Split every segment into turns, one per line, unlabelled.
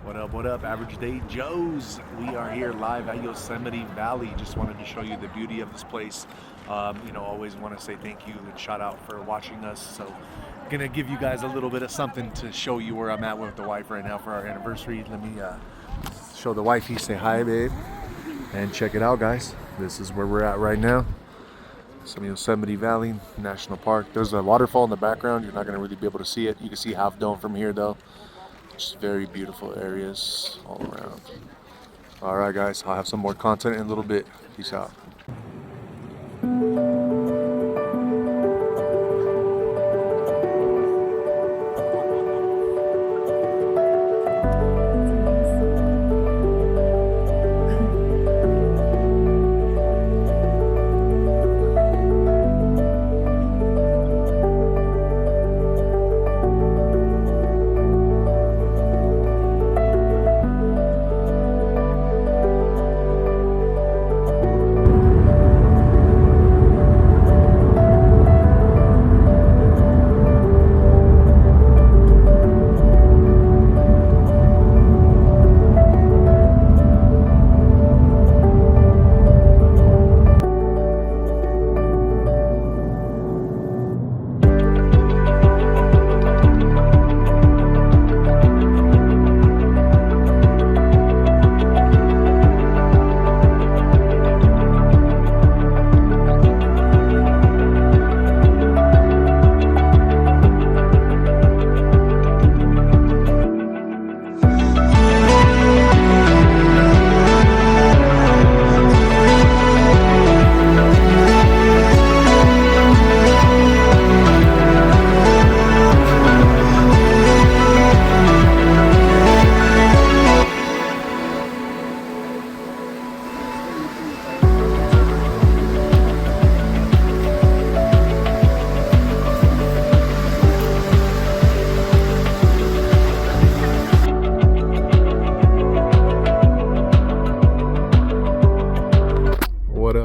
What up, Average Day Joes? We are here live at Yosemite Valley. Just wanted to show you the beauty of this place. Always want to say thank you and shout out for watching us. So, gonna give you guys a little bit of something to show you where I'm at with the wife right now for our anniversary. Let me show the wifey, say hi, babe. And check it out, guys. This is where we're at right now. Some Yosemite Valley National Park. There's a waterfall in the background. You're not gonna really be able to see it. You can see Half Dome from here, though. Just very beautiful areas all around. All right, guys, I'll have some more content in a little bit. Peace out.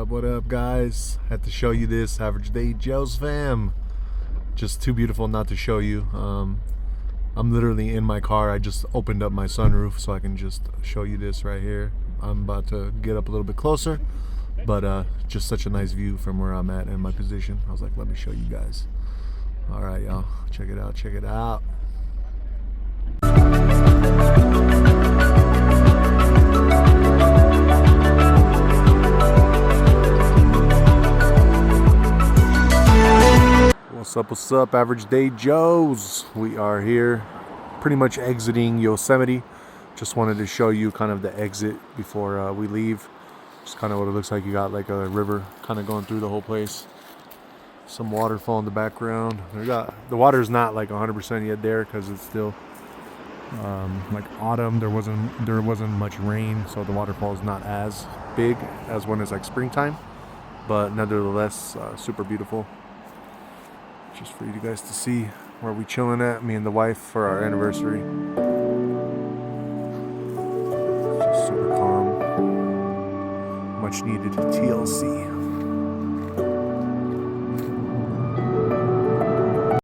What up, guys? Had to show you this. Average Day Joe's fam. Just too beautiful not to show you. I'm literally in my car. I just opened up my sunroof so I can just show you this right here. I'm about to get up a little bit closer, but just such a nice view from where I'm at in my position. I was like, let me show you guys. All right, y'all, check it out, check it out. What's up, Average Day Joes? We are here pretty much exiting Yosemite. Just wanted to show you kind of the exit before we leave. Just kind of what it looks like. You got like a river kind of going through the whole place. Some waterfall in the background. The water's not like 100% yet there because it's still like autumn. There wasn't much rain, so the waterfall is not as big as when it's like springtime. But nevertheless, super beautiful. Just for you guys to see where we chilling at, me and the wife, for our anniversary. Just super calm. Much needed TLC.